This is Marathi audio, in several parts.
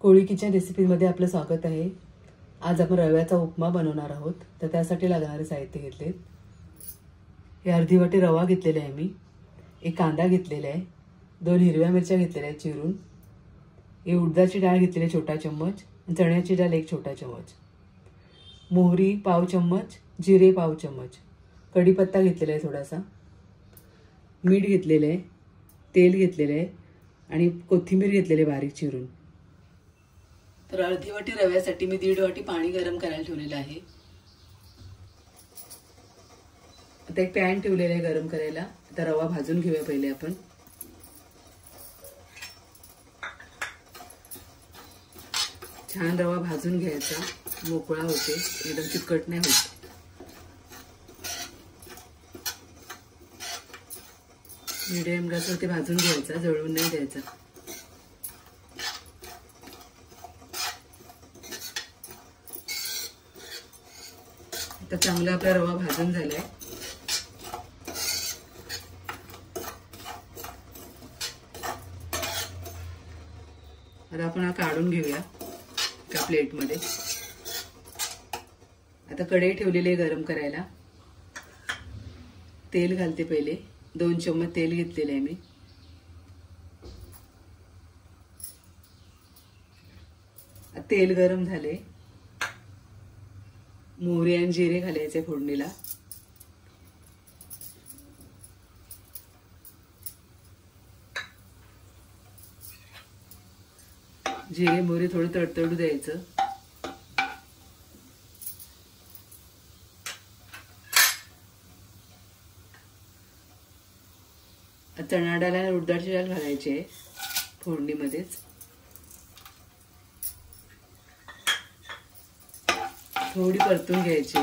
कोळी किचन रेसिपीमध्ये आपलं स्वागत आहे। आज आपण रव्याचा उपमा बनवणार आहोत। तर त्यासाठी लागणारे साहित्य घेतले, हे अर्धी वाटी रवा घेतलेला आहे मी, एक कांदा घेतलेला आहे, 2 हिरव्या मिरच्या घेतलेल्या आहेत चिरून, एक उडदाची डाळ घेतलेली आहे छोटा चम्मच, चण्याची डाळ 1 छोटा चम्मच, मोहरी पाव चम्मच, जिरे पाव चम्मच, कढीपत्ता घेतलेला आहे थोडासा, मीठ घेतलेले आहे, तेल घेतलेले आहे आणि कोथिंबीर घेतलेली बारीक चिरून। तर अर्धी वाटी रव्यासाठी मी 1.5 वाटी पाणी गरम करायला ठेवलेलं आहे। आता एक पॅन ठेवलेला आहे गरम करायला। आता रवा भाजून घेऊया पहिले आपण। छान रवा भाजून घ्यायचा, मोकळा होते, एकदम चिकट नाही होत। मीडियम गॅसवरती भाजून घ्यायचा, जळून नाही द्यायचा। आता चांगला आपला रवा भाजून झालाय। आता आपण हा काढून घेऊया एका प्लेटमध्ये। आता कढई ठेवलेली आहे गरम करायला। तेल घालते पहिले, 2 चम्मच तेल घेतलेले आहे मी। तेल गरम झाले, मोहरी आणि जिरे घालायचे फोडणीला। जिरे मोहरी थोडं तडतडू द्यायचं। चणा डाळ आणि उडदाची डाळ घालायची फोडणीमध्येच। थोडी परतून घ्यायची।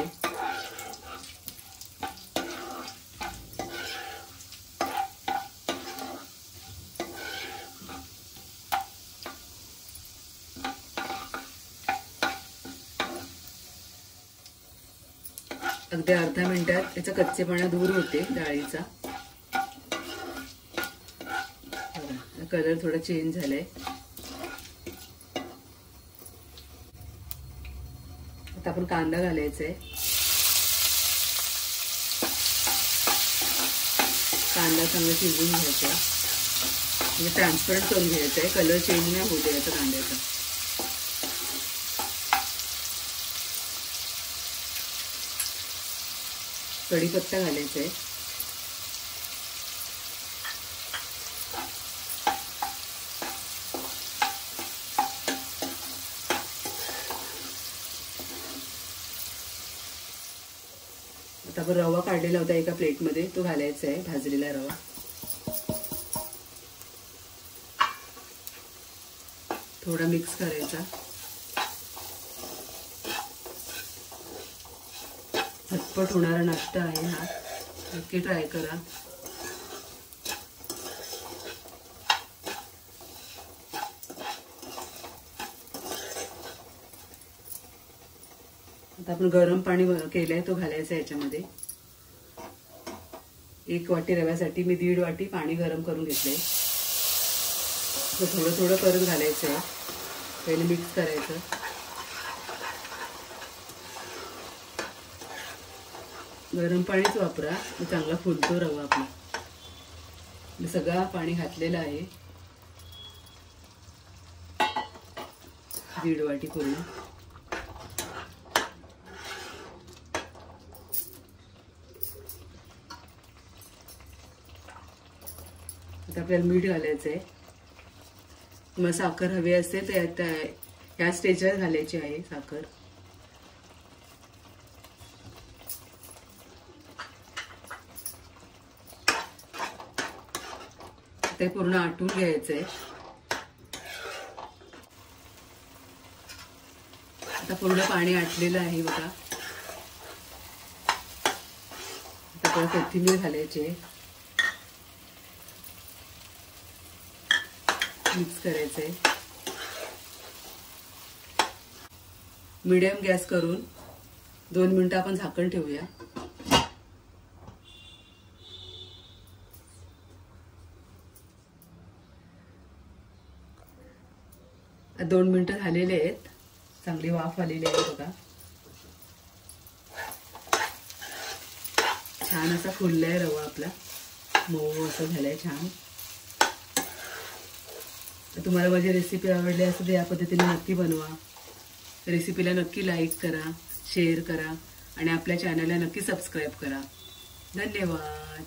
अगदी अर्धा मिनिटात याचा कच्चेपणा दूर होते डाळीचा। कलर थोडा चेंज झालाय। आता आपण कांदा घालायचा आहे। कांदा चांगला शिजवून घ्यायचा, म्हणजे ट्रान्सपरंट करून घ्यायचा आहे, कलर चेंज नाही होऊ द्यायचा कांद्याचा। कढीपत्ता घालायचा आहे। आता आपण रवा काढलेला होता एका प्लेटमध्ये, तो घालायचा आहे, भाजलेला रवा। थोडा मिक्स करायचा। झटपट होणारा नाश्ता आहे हा, नक्की ट्राय करा। आता आपण गरम पाणी केलंय तो घालायचा याच्यामध्ये। 1 वाटी रव्यासाठी मी 1.5 वाटी पाणी गरम करून घेतलंय। थोडं थोडं करत घालायचंय, पहिले मिक्स करायचं। गरम पाणीच वापरा, चांगला फुलतो रवा आपला। मी सगळं पाणी घातलेलं आहे, 1.5 वाटी पूर्ण। आता आपल्याला मीठ घालायचं आहे। तुम्हाला साखर हवी असेल तर या स्टेजवर घालायची आहे साखर। ते पूर्ण आटून घ्यायचंय। आता पूर्ण पाणी आटलेलं आहे बघा। आता कोथिंबीर घालायची, मिक्स करायचंय। मीडियम गॅस करून 2 मिनिटं आपण झाकण ठेवूया। 2 मिनिटं झालेले आहेत, चांगली वाफ आलेली आहे बघा. छान असा फुललाय रवा आपला, मऊ असं झालंय छान. तुम्हाला माझी रेसिपी आवडली असेल तर या पद्धतीने नक्की बनवा. रेसिपीला नक्की लाईक करा, शेअर करा आणि आपल्या चॅनलला नक्की सबस्क्राईब करा. धन्यवाद.